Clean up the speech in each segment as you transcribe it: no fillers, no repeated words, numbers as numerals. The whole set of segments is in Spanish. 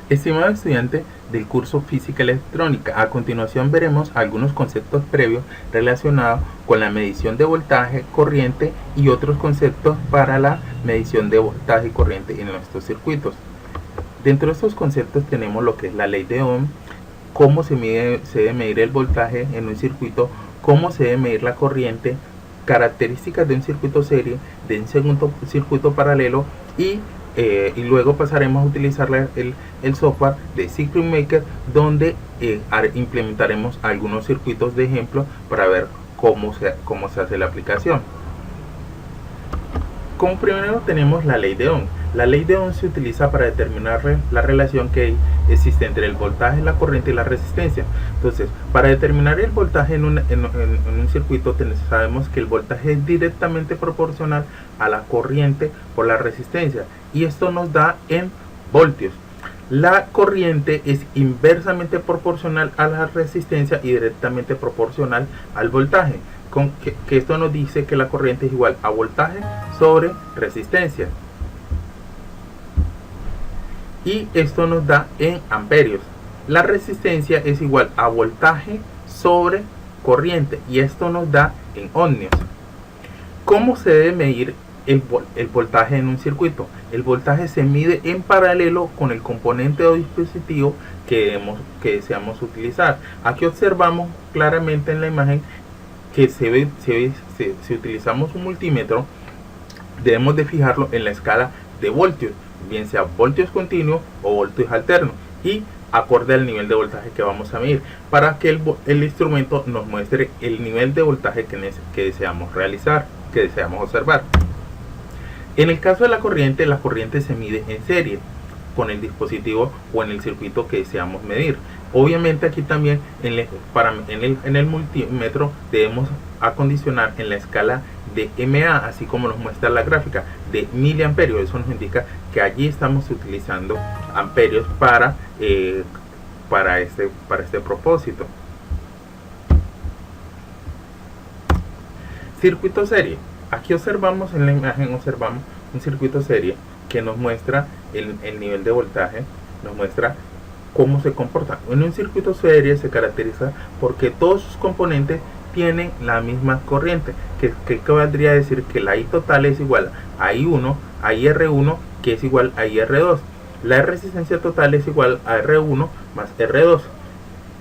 Estimado estudiante del curso Física Electrónica, a continuación veremos algunos conceptos previos relacionados con la medición de voltaje, corriente y otros conceptos para la medición de voltaje y corriente en nuestros circuitos. Dentro de estos conceptos tenemos lo que es la ley de Ohm, cómo se debe medir el voltaje en un circuito, cómo se debe medir la corriente, características de un circuito serie, de un segundo circuito paralelo y luego pasaremos a utilizar el software de Circuit Maker, donde implementaremos algunos circuitos de ejemplo para ver cómo se hace la aplicación. Como primero tenemos la ley de Ohm. La ley de Ohm se utiliza para determinar la relación que existe entre el voltaje, la corriente y la resistencia. Entonces, para determinar el voltaje en un circuito, sabemos que el voltaje es directamente proporcional a la corriente por la resistencia, y esto nos da en voltios. La corriente es inversamente proporcional a la resistencia y directamente proporcional al voltaje. Que esto nos dice que la corriente es igual a voltaje sobre resistencia, y esto nos da en amperios. La resistencia es igual a voltaje sobre corriente, y esto nos da en ohmios. ¿Cómo se debe medir el voltaje en un circuito? El voltaje se mide en paralelo con el componente o dispositivo que deseamos utilizar. Aquí observamos claramente en la imagen que si utilizamos un multímetro, debemos de fijarlo en la escala de voltios, bien sea voltios continuos o voltios alternos, y acorde al nivel de voltaje que vamos a medir, para que el instrumento nos muestre el nivel de voltaje que deseamos realizar, que deseamos observar. En el caso de la corriente se mide en serie con el dispositivo o en el circuito que deseamos medir. Obviamente aquí también en el multímetro debemos acondicionar en la escala de mA, así como nos muestra la gráfica, de miliamperios. Eso nos indica que allí estamos utilizando amperios para este propósito. Circuito serie. Aquí observamos en la imagen, un circuito serie que nos muestra el nivel de voltaje, nos muestra cómo se comporta. En un circuito serie se caracteriza porque todos sus componentes tienen la misma corriente, que valdría a decir que la I total es igual a I1, a IR1, que es igual a IR2. La resistencia total es igual a R1 más R2.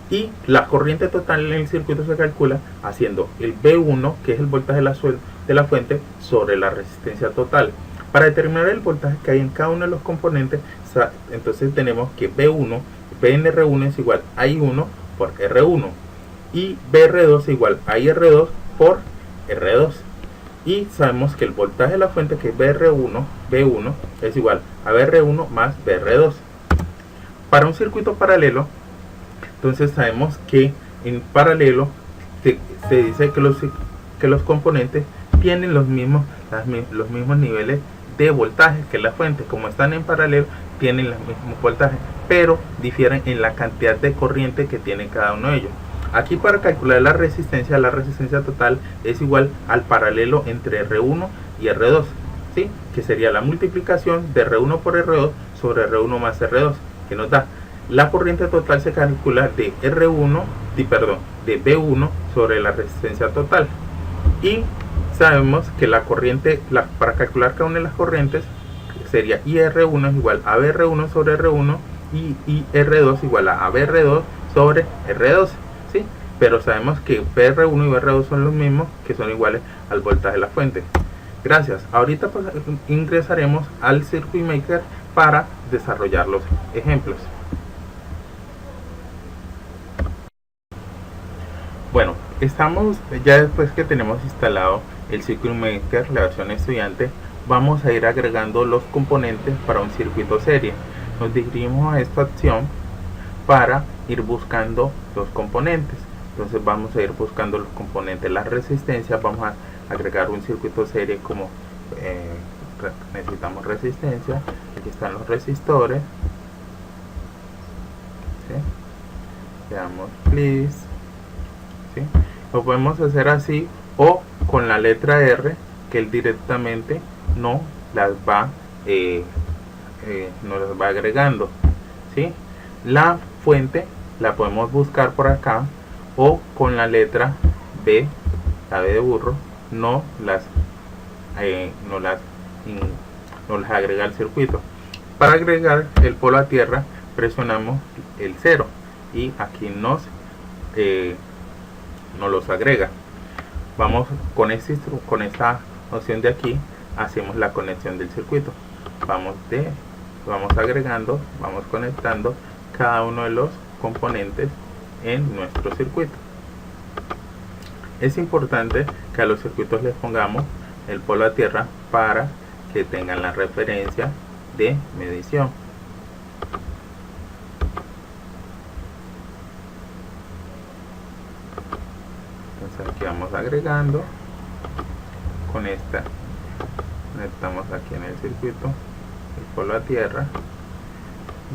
Y la corriente total en el circuito se calcula haciendo el V1, que es el voltaje de la fuente, sobre la resistencia total. Para determinar el voltaje que hay en cada uno de los componentes, entonces tenemos que V1, VNR1 es igual a I1 por R1, y VR2 es igual a IR2 por R2. Y sabemos que el voltaje de la fuente, que es V1, es igual a VR1 más VR2. Para un circuito paralelo, entonces sabemos que en paralelo se dice que los componentes tienen los mismos niveles de voltaje que la fuente. Como están en paralelo, tienen el mismo voltaje, pero difieren en la cantidad de corriente que tiene cada uno de ellos. Aquí, para calcular la resistencia total es igual al paralelo entre R1 y R2, ¿sí? Que sería la multiplicación de R1 por R2 sobre R1 más R2, que nos da la corriente total. Se calcula de de V1 sobre la resistencia total. Y sabemos que la corriente, para calcular cada una de las corrientes, sería IR1 es igual a VR1 sobre R1 y IR2 igual a VR2 sobre R2, ¿sí? Pero sabemos que VR1 y VR2 son los mismos, que son iguales al voltaje de la fuente. Gracias. Ahorita pues ingresaremos al Circuit Maker para desarrollar los ejemplos. Bueno, estamos ya después que tenemos instalado el Circuit Maker, la versión estudiante, vamos a ir agregando los componentes para un circuito serie. Nos dirigimos a esta opción para ir buscando los componentes. Entonces vamos a ir buscando los componentes, las resistencias. Vamos a agregar un circuito serie como necesitamos resistencia. Aquí están los resistores, ¿sí? Veamos, please, ¿sí? Lo podemos hacer así o con la letra R, que él directamente no las va agregando. ¿sí? La fuente la podemos buscar por acá o con la letra B, la B de burro, no las agrega al circuito. Para agregar el polo a tierra presionamos el 0 y aquí nos los agrega. Vamos con esta opción de aquí, hacemos la conexión del circuito. Vamos agregando, vamos conectando cada uno de los componentes en nuestro circuito. Es importante que a los circuitos les pongamos el polo a tierra para que tengan la referencia de medición. Entonces aquí vamos agregando con esta, conectamos aquí en el circuito el polo a tierra.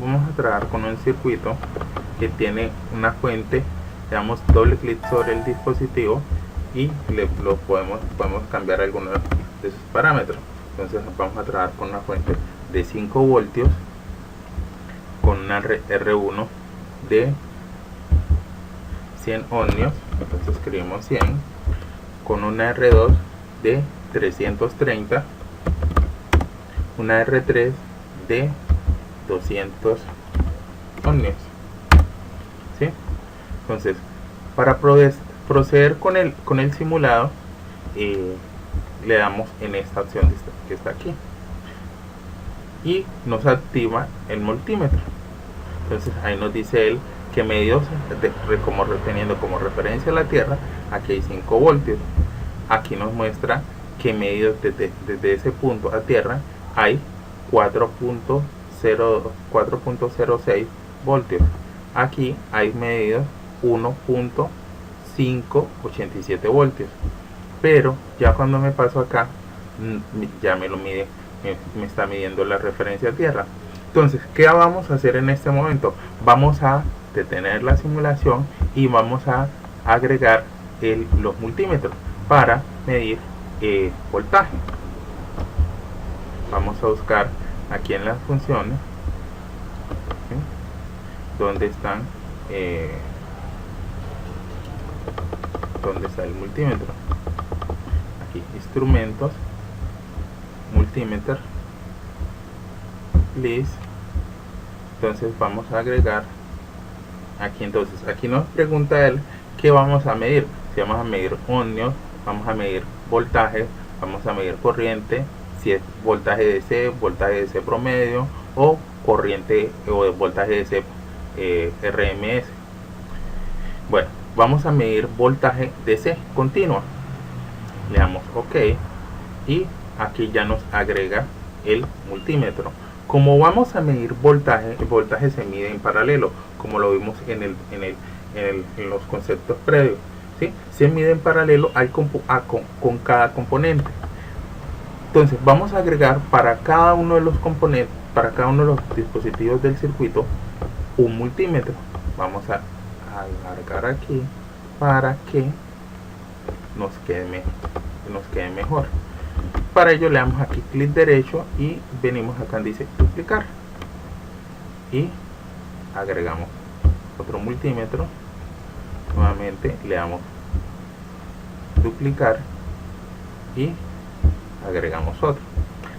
Vamos a trabajar con un circuito que tiene una fuente, le damos doble clic sobre el dispositivo y podemos cambiar algunos de sus parámetros. Entonces vamos a trabajar con una fuente de 5 voltios con una R1 de 100 ohmios, entonces escribimos 100, con una R2 de 330, una R3 de 200 ohmios, ¿sí? Entonces, para proceder con el simulado, le damos en esta opción que está aquí y nos activa el multímetro. Entonces ahí nos dice él que medios teniendo como referencia la tierra, aquí hay 5 voltios. Aquí nos muestra que medidos desde ese punto a tierra hay 4.06 voltios. Aquí hay medidos 1.587 voltios, pero ya cuando me paso acá ya me lo mide, me está midiendo la referencia a tierra. Entonces, ¿qué vamos a hacer en este momento? Vamos a detener la simulación y vamos a agregar los multímetros para medir voltaje. Vamos a buscar aquí en las funciones, ¿sí? Donde están donde está el multímetro. Aquí, instrumentos, multímetro, list. Entonces vamos a agregar aquí. Entonces aquí nos pregunta él qué vamos a medir. Si vamos a medir ohmios, vamos a medir voltaje, vamos a medir corriente, si es voltaje DC promedio o corriente o voltaje DC RMS. Bueno, vamos a medir voltaje DC continua. Le damos OK y aquí ya nos agrega el multímetro. Como vamos a medir voltaje, el voltaje se mide en paralelo, como lo vimos en los conceptos previos, ¿sí? Se mide en paralelo con cada componente. Entonces vamos a agregar para cada uno de los componentes, para cada uno de los dispositivos del circuito, un multímetro. Vamos a alargar aquí para que nos quede mejor. Para ello le damos aquí clic derecho y venimos acá donde dice duplicar y agregamos otro multímetro. Nuevamente le damos duplicar y agregamos otro.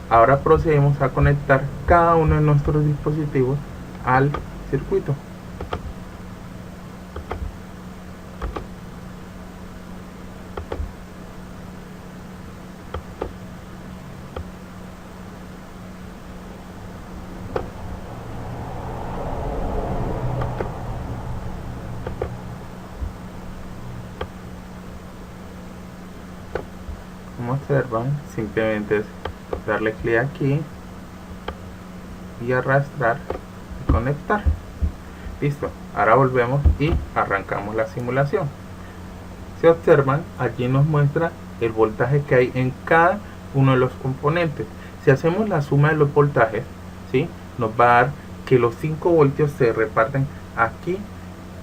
Ahora procedemos a conectar cada uno de nuestros dispositivos al circuito. Como observan, simplemente es darle clic aquí y arrastrar y conectar. Listo. Ahora volvemos y arrancamos la simulación. Si observan, allí nos muestra el voltaje que hay en cada uno de los componentes. Si hacemos la suma de los voltajes, ¿sí?, nos va a dar que los 5 voltios se reparten aquí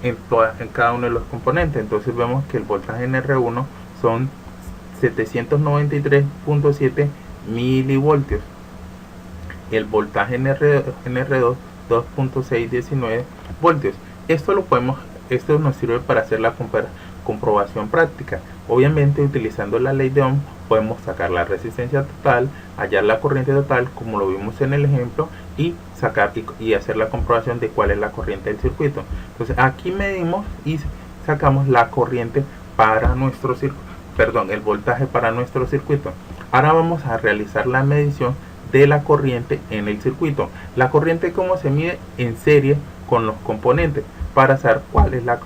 en cada uno de los componentes. Entonces vemos que el voltaje en R1 son 793.7 milivoltios. El voltaje en R2 2.619 voltios. Esto nos sirve para hacer la comprobación práctica. Obviamente, utilizando la ley de Ohm podemos sacar la resistencia total, hallar la corriente total como lo vimos en el ejemplo y sacar y hacer la comprobación de cuál es la corriente del circuito. Entonces aquí medimos y sacamos la corriente para nuestro circuito, el voltaje para nuestro circuito. Ahora vamos a realizar la medición de la corriente en el circuito. La corriente, como se mide en serie con los componentes para saber cuál es la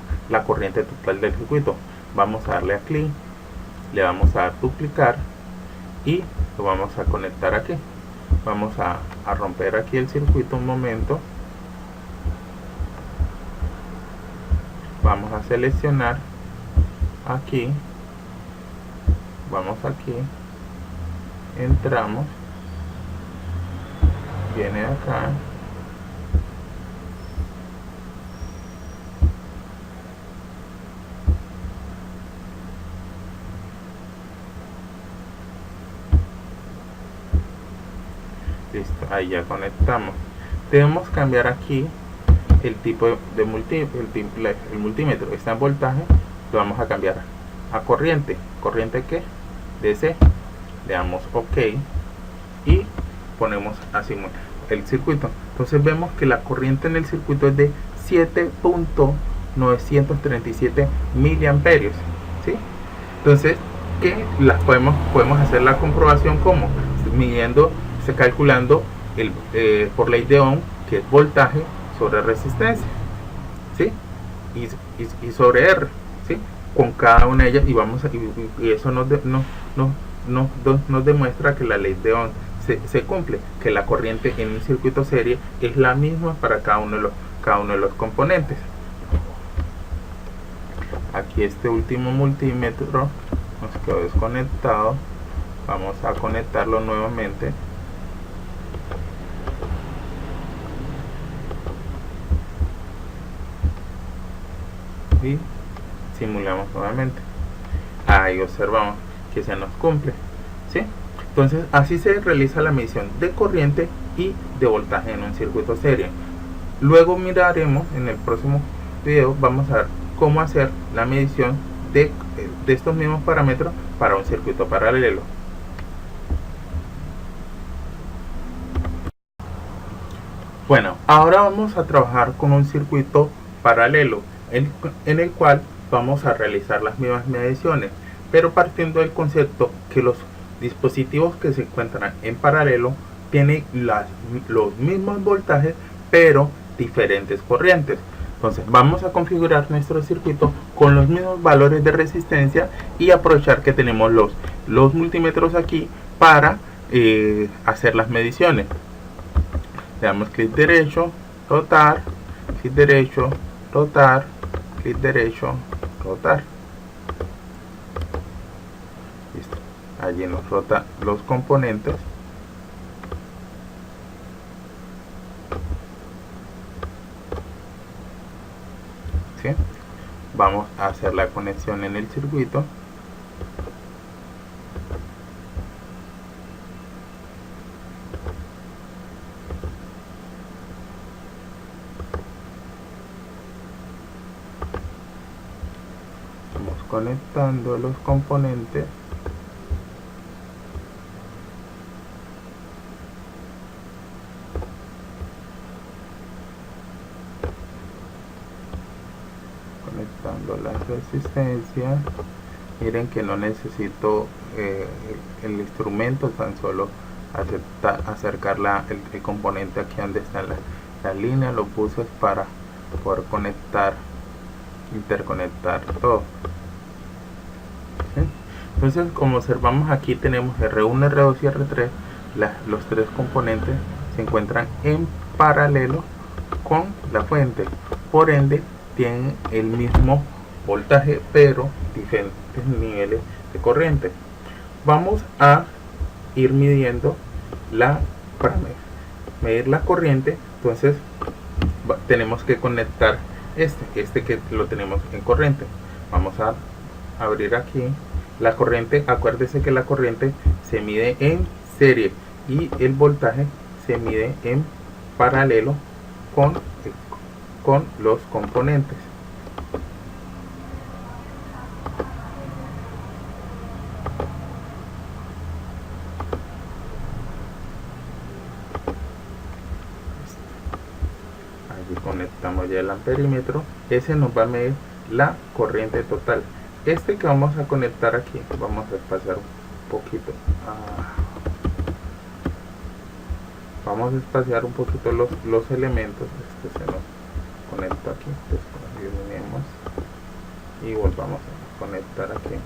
corriente total del circuito. Vamos a darle a clic, le vamos a dar duplicar y lo vamos a conectar aquí. Vamos a romper aquí el circuito un momento. Vamos a seleccionar aquí, vamos aquí, entramos, viene acá, listo, ahí ya conectamos. Debemos cambiar aquí el tipo de multímetro. Está en voltaje, lo vamos a cambiar a corriente. ¿Corriente qué? DC. Le damos OK y ponemos así el circuito. Entonces vemos que la corriente en el circuito es de 7.937 miliamperios, ¿sí? Entonces, ¿qué las podemos hacer la comprobación? ¿Cómo? Midiendo, calculando por ley de Ohm, que es voltaje sobre resistencia, ¿sí? Y sobre R, ¿sí? Con cada una de ellas, y eso nos demuestra que la ley de Ohm se cumple, que la corriente en un circuito serie es la misma para cada uno de los componentes. Aquí este último multímetro nos quedó desconectado. Vamos a conectarlo nuevamente. Y simulamos nuevamente. Ahí observamos que se nos cumple, ¿sí? Entonces así se realiza la medición de corriente y de voltaje en un circuito serie. Luego miraremos en el próximo video, vamos a ver cómo hacer la medición de estos mismos parámetros para un circuito paralelo. Bueno, ahora vamos a trabajar con un circuito paralelo en el cual vamos a realizar las mismas mediciones, pero partiendo del concepto que los dispositivos que se encuentran en paralelo tienen los mismos voltajes pero diferentes corrientes. Entonces vamos a configurar nuestro circuito con los mismos valores de resistencia y aprovechar que tenemos los multímetros aquí para hacer las mediciones. Le damos clic derecho, rotar, clic derecho, rotar, clic derecho, rotar. Listo. Allí nos rota los componentes. ¿Sí? Vamos a hacer la conexión en el circuito. Vamos conectando los componentes. Conectando la resistencia. Miren que no necesito el instrumento, tan solo acercar el componente aquí donde está la línea. Lo puse para poder interconectar todo. ¿Sí? Entonces, como observamos aquí, tenemos R1, R2 y R3. Los tres componentes se encuentran en paralelo con la fuente, por ende tienen el mismo voltaje pero diferentes niveles de corriente. Vamos a ir midiendo para medir la corriente. Entonces tenemos que conectar este que lo tenemos en corriente. Vamos a abrir aquí la corriente. Acuérdese que la corriente se mide en serie y el voltaje se mide en paralelo con los componentes. Aquí conectamos ya el amperímetro. Ese nos va a medir la corriente total. Este que vamos a conectar aquí, vamos a espaciar un poquito. Vamos a espaciar un poquito los elementos. Este se nos conecta aquí. Después eliminemos y volvamos a conectar aquí.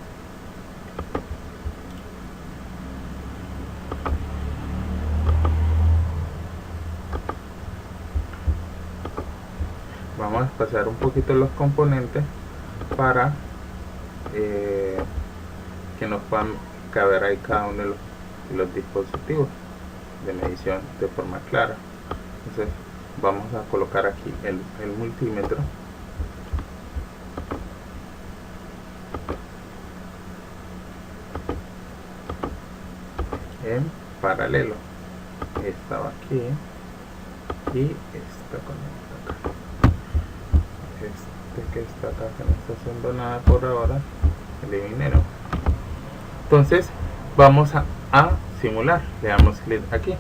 Vamos a espaciar un poquito los componentes para que nos puedan caber ahí cada uno de los dispositivos de medición de forma clara. Entonces vamos a colocar aquí el multímetro en paralelo. Estaba aquí y esta conecta acá. Este que está acá, que no está haciendo nada por ahora, eliminemos. Entonces vamos a simular, le damos clic aquí.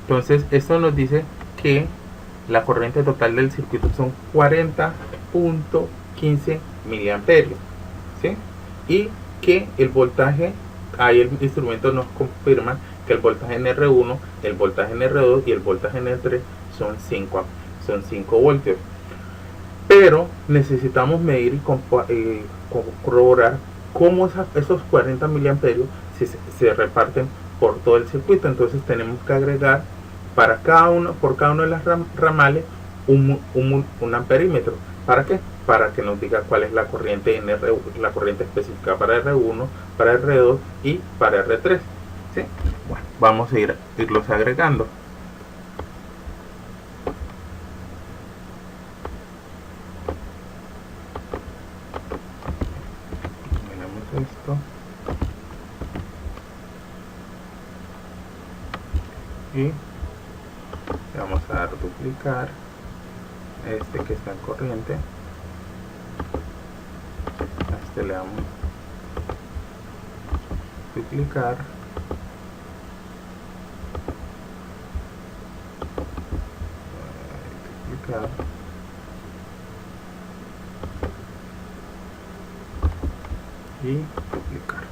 Entonces esto nos dice que la corriente total del circuito son 40.15 miliamperios, ¿sí? Y que el voltaje, ahí el instrumento nos confirma que el voltaje en R1, el voltaje en R2 y el voltaje en R3 son 5 voltios. Pero necesitamos medir y corroborar cómo esos 40 miliamperios se reparten por todo el circuito. Entonces tenemos que agregar por cada uno de las ramales un amperímetro. ¿Para qué? Para que nos diga cuál es la corriente en la corriente específica para R1, para R2 y para R3. ¿Sí? Bueno, vamos a irlos agregando. Esto y le vamos a dar duplicar este que está en corriente, a este le damos duplicar, y duplicar.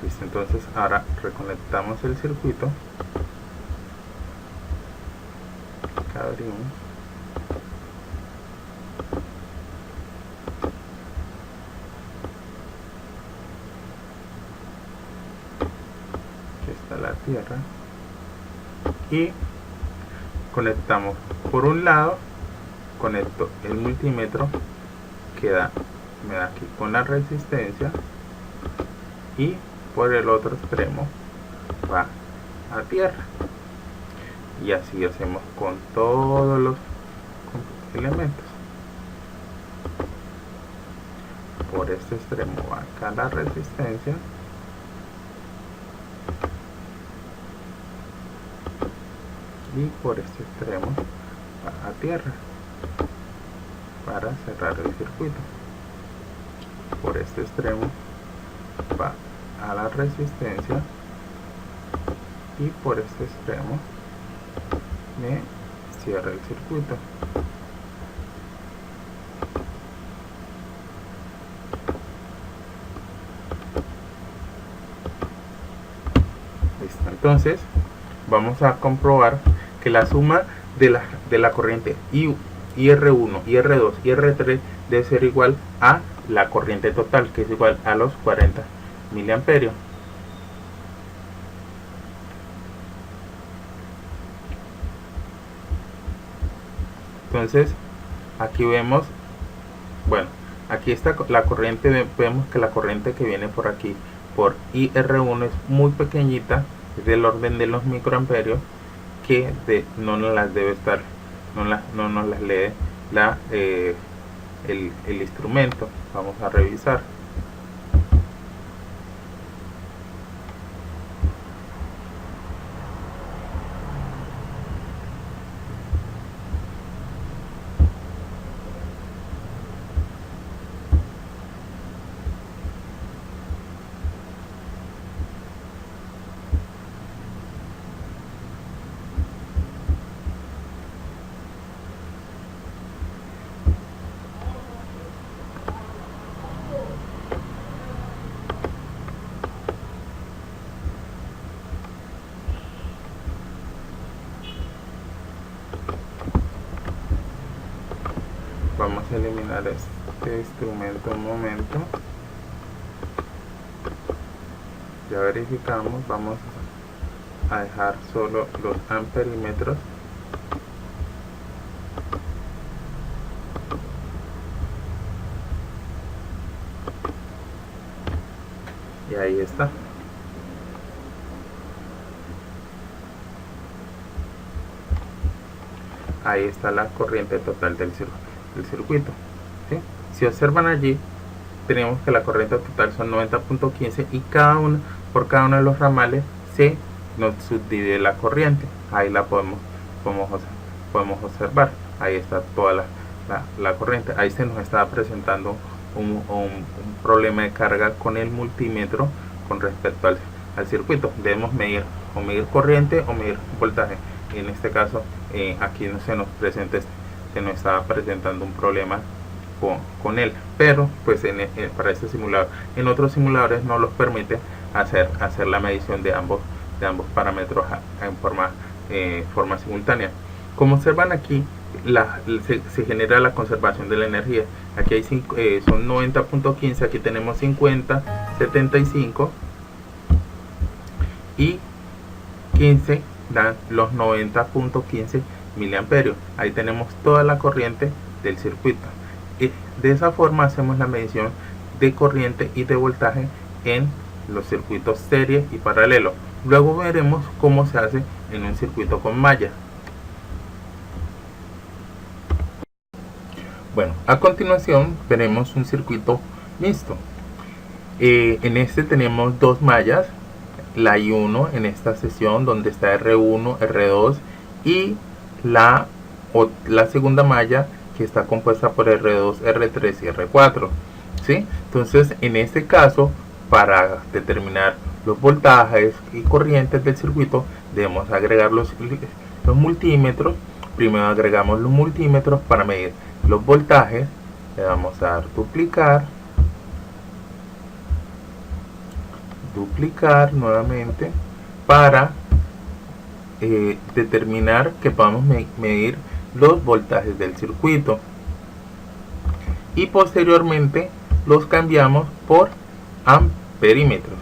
Listo, entonces ahora reconectamos el circuito, abrimos, aquí está la tierra, y conectamos por un lado, conecto el multímetro, me da aquí con la resistencia, y por el otro extremo va a tierra, y así hacemos con todos los elementos. Por este extremo va acá la resistencia, y por este extremo va a tierra para cerrar el circuito. Por este extremo va a la resistencia, y por este extremo me cierra el circuito. Listo, entonces vamos a comprobar que la suma de la corriente IR1, IR2 y R3 debe ser igual a la corriente total, que es igual a los 40 miliamperios. Entonces aquí vemos, bueno, aquí está la corriente, vemos que la corriente que viene por aquí por IR1 es muy pequeñita, es del orden de los microamperios, que no nos las debe estar, no nos las lee el instrumento. Vamos a revisar. vamos a eliminar este instrumento un momento. Ya verificamos, vamos a dejar solo los amperímetros. Y ahí está. Ahí está la corriente total del circuito, ¿sí? Si observan allí, tenemos que la corriente total son 90.15 y por cada uno de los ramales se nos subdivide la corriente. Ahí la podemos observar. Ahí está toda la corriente. Ahí se nos está presentando un problema de carga con el multímetro con respecto al circuito. Debemos medir corriente o medir voltaje. En este caso, aquí no se nos está presentando un problema con él, pero pues para este simulador. En otros simuladores no los permite hacer la medición de ambos parámetros en forma simultánea. Como observan aquí, se genera la conservación de la energía. Aquí hay son 90.15, aquí tenemos 50, 75 y 15 dan los 90.15 miliamperios. Ahí tenemos toda la corriente del circuito. Y de esa forma hacemos la medición de corriente y de voltaje en los circuitos serie y paralelo. Luego veremos cómo se hace en un circuito con malla. Bueno, a continuación veremos un circuito mixto. En este tenemos dos mallas, la I1 en esta sesión donde está R1, R2 y la segunda malla que está compuesta por R2, R3 y R4, ¿sí? Entonces, en este caso, para determinar los voltajes y corrientes del circuito, debemos agregar los multímetros. Primero agregamos los multímetros para medir los voltajes. Le vamos a dar duplicar nuevamente para determinar que podamos medir los voltajes del circuito, y posteriormente los cambiamos por amperímetros.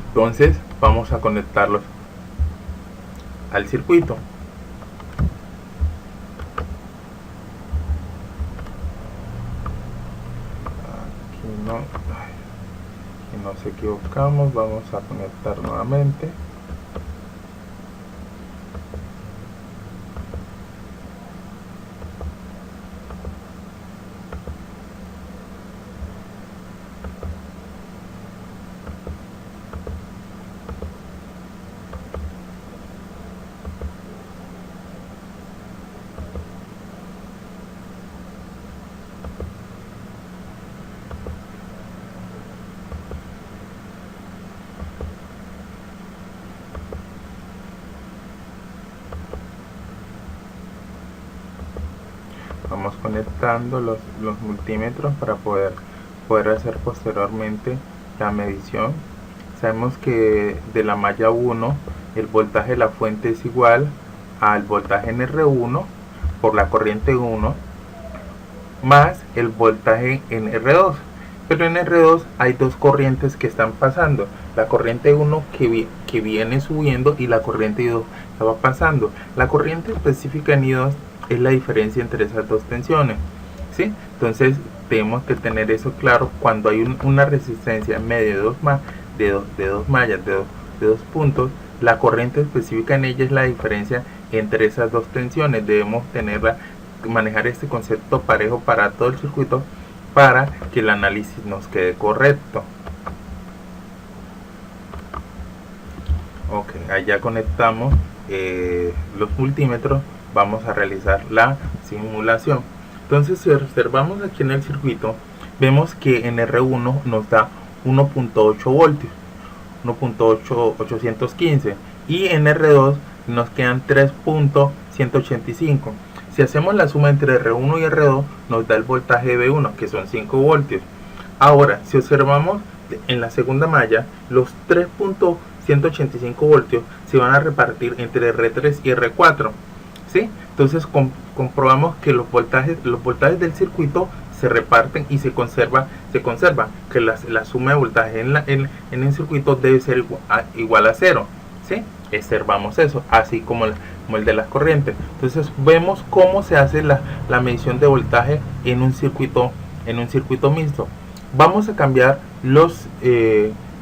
Entonces vamos a conectarlos al circuito. Aquí nos equivocamos, vamos a conectar nuevamente. Vamos conectando los multímetros para poder hacer posteriormente la medición. Sabemos que de la malla 1 el voltaje de la fuente es igual al voltaje en R1 por la corriente 1 más el voltaje en R2, pero en R2 hay dos corrientes que están pasando, la corriente 1 que viene subiendo y la corriente I2 que va pasando. La corriente específica en I2 es la diferencia entre esas dos tensiones, ¿sí? Entonces tenemos que tener eso claro. Cuando hay una resistencia media de dos mallas, de dos puntos, la corriente específica en ella es la diferencia entre esas dos tensiones. Debemos manejar este concepto parejo para todo el circuito para que el análisis nos quede correcto. Ok, allá conectamos los multímetros. Vamos a realizar la simulación. Entonces, si observamos aquí en el circuito, vemos que en R1 nos da 1.8 voltios, 1.815, y en R2 nos quedan 3.185. Si hacemos la suma entre R1 y R2, nos da el voltaje B1, que son 5 voltios. Ahora, si observamos en la segunda malla, los 3.185 voltios se van a repartir entre R3 y R4. ¿sí? Entonces comprobamos que los voltajes del circuito se reparten y se conserva que la suma de voltaje en el circuito debe ser igual a 0, ¿sí? Observamos eso, así como el de las corrientes. Entonces vemos cómo se hace la medición de voltaje en un circuito mixto. Vamos a cambiar los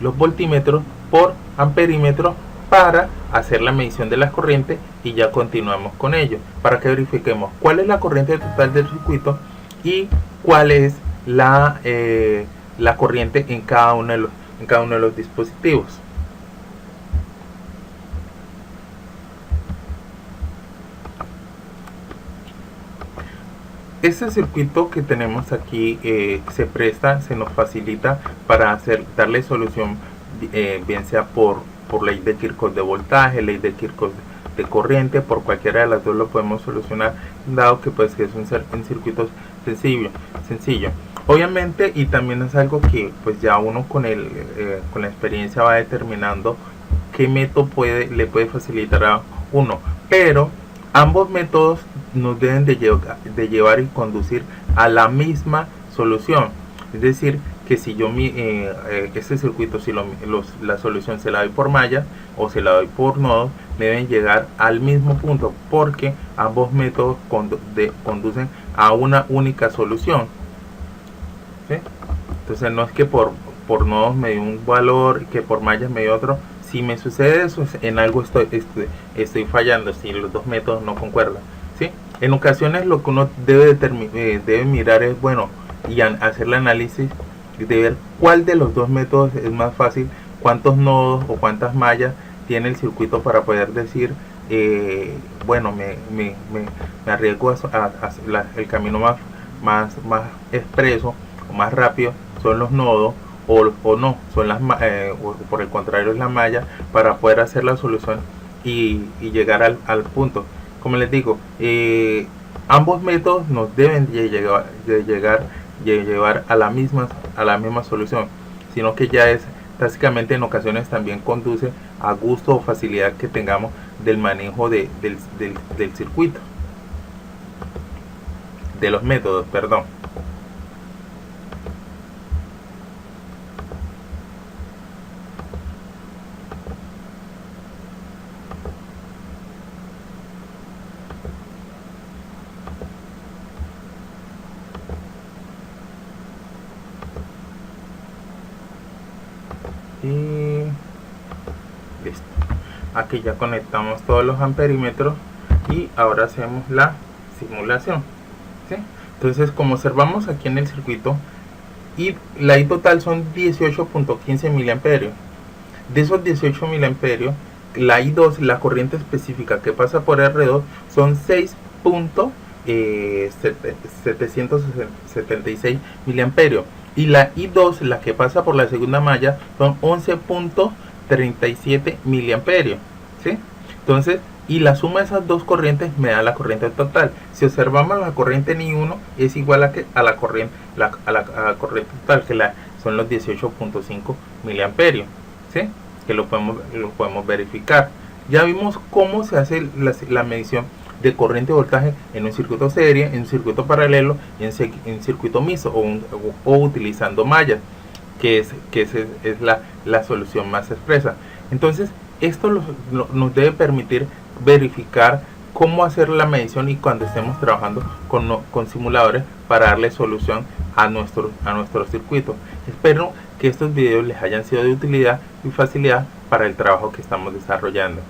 voltímetros por amperímetros para hacer la medición de las corrientes y ya continuamos con ello, para que verifiquemos cuál es la corriente total del circuito y cuál es la corriente en cada uno de los dispositivos. Este circuito que tenemos aquí se nos facilita para darle solución, bien sea por ley de Kirchhoff de voltaje, ley de Kirchhoff de corriente, por cualquiera de las dos lo podemos solucionar, dado que pues que es un circuito sencillo. Obviamente, y también es algo que pues ya uno con la experiencia va determinando qué método le puede facilitar a uno, pero ambos métodos nos deben de llevar y conducir a la misma solución. Es decir, que si yo este circuito, si la solución se la doy por malla o se la doy por nodos, deben llegar al mismo punto, porque ambos métodos conducen a una única solución, ¿sí? Entonces no es que por nodos me dio un valor y que por mallas me dio otro. Si me sucede eso, en algo estoy fallando, si los dos métodos no concuerdan, ¿sí? En ocasiones lo que uno debe mirar es, bueno, y hacer el análisis de ver cuál de los dos métodos es más fácil, cuántos nodos o cuántas mallas tiene el circuito, para poder decir, bueno, me arriesgo el camino más expreso o más rápido son los nodos, o no, son o por el contrario es la malla, para poder hacer la solución y llegar al punto. Como les digo, ambos métodos nos deben llevar a la misma solución, sino que ya es básicamente, en ocasiones también conduce a gusto o facilidad que tengamos del manejo del circuito, de los métodos, perdón. Y listo, aquí ya conectamos todos los amperímetros y ahora hacemos la simulación, ¿sí? Entonces, como observamos aquí en el circuito, y la I total son 18.15 miliamperios. De esos 18 miliamperios, la I2, la corriente específica que pasa por R2, son 6.776 miliamperios. Y la I2, la que pasa por la segunda malla, son 11.37 miliamperios, ¿sí? Entonces, y la suma de esas dos corrientes me da la corriente total. Si observamos, la corriente en I1 es igual a la corriente total, que son los 18.5 miliamperios, ¿sí? Que lo podemos verificar. Ya vimos cómo se hace la medición de corriente y voltaje en un circuito serie, en un circuito paralelo y en circuito mixto, o utilizando mallas, que es la solución más expresa. Entonces, esto nos debe permitir verificar cómo hacer la medición, y cuando estemos trabajando con simuladores, para darle solución a nuestro circuito. Espero que estos videos les hayan sido de utilidad y facilidad para el trabajo que estamos desarrollando.